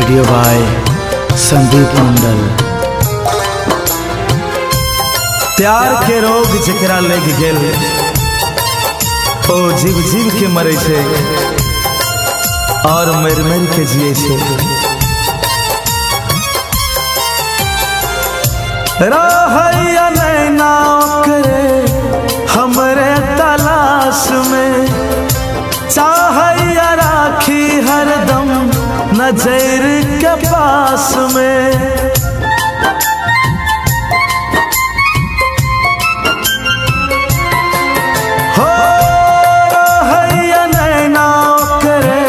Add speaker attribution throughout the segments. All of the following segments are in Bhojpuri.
Speaker 1: वीडियो बाय संदीप मंडल। प्यार के रोग जकरा लग गेल ओ जीव जीव के मरे छे और मर मर के जिए छे। रहैया नैना ओकरे हमरे तलाश में, चाहैया राखी हरदम नजर के पास में। हो रहैया नैना ओकरे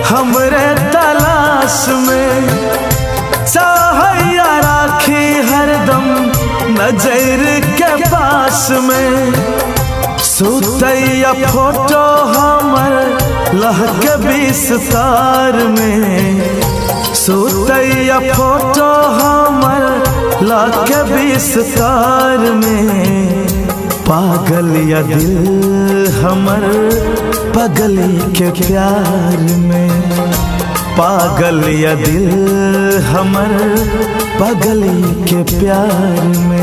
Speaker 1: हमरे तलाश में, चाहैया राखी हरदम नजर के पास में। सुतैया फोटो हमर लहके बिस्तार में, सुतैया फोटो हमर लहके बिस्तार में। पागल या दिल हमर पगली के प्यार में, पागल या दिल हमर पगली के प्यार में।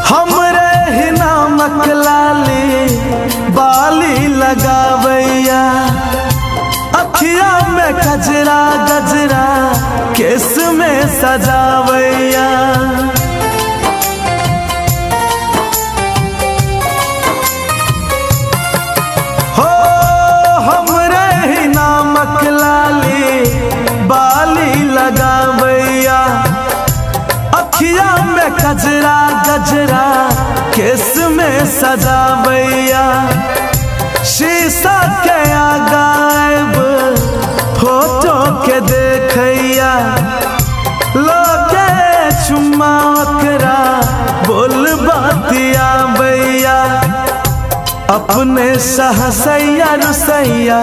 Speaker 1: हमरे ही नामक लाली बाली लगावैया, अखिया में गजरा गजरा केस में सजावैया। हो हमरे ही नामक लाली बाली लगावैया, अखिया में गजरा गजरा केस में सजावैया। शीशा के आगाब फोटो के देखैया, लोगे चुम्मा ओकरा बोल बातिया बैया। अपने सहसैया रुसैया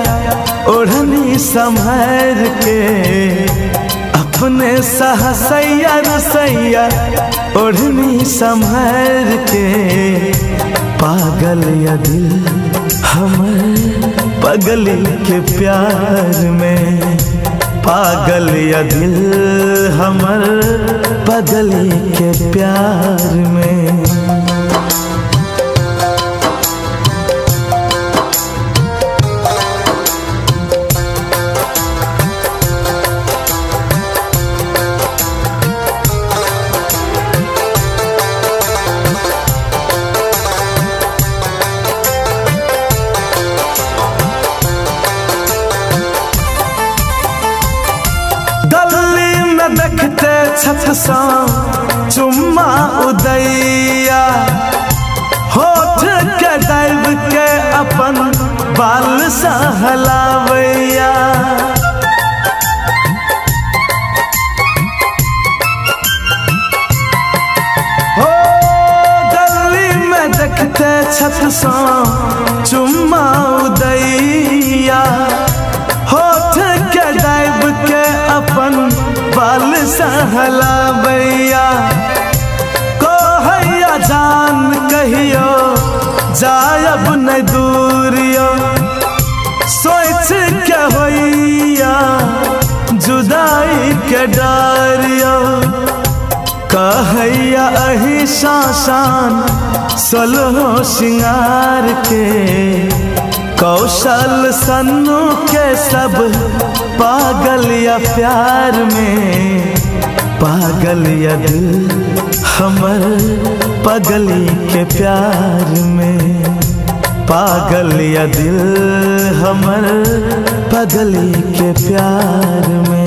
Speaker 1: ओढ़नी संभर के, अपने सहसैया रसैया ओढ़नी संभर के। पागल या दिल हमर पगली के प्यार में, पागल या दिल हमर पगली के प्यार में। गली में देखते छत सा चुम्मा उदैया, होठ के दब के अपन बाल सहलावैया। हो गली में देखते छत सा चुम्मा उदैया, होठ के दब के अपन बाल सहलावैया। कहैया जान कहियो जायब न दूरियो, सोच के होइया जुदाई के डरियो। कहैया अही शान सोलहो सिंगार के, कौशल सन्नू के सब पागल या प्यार में। पागल या दिल हमर पगली के प्यार में, पागल या दिल हमर पगली के प्यार में।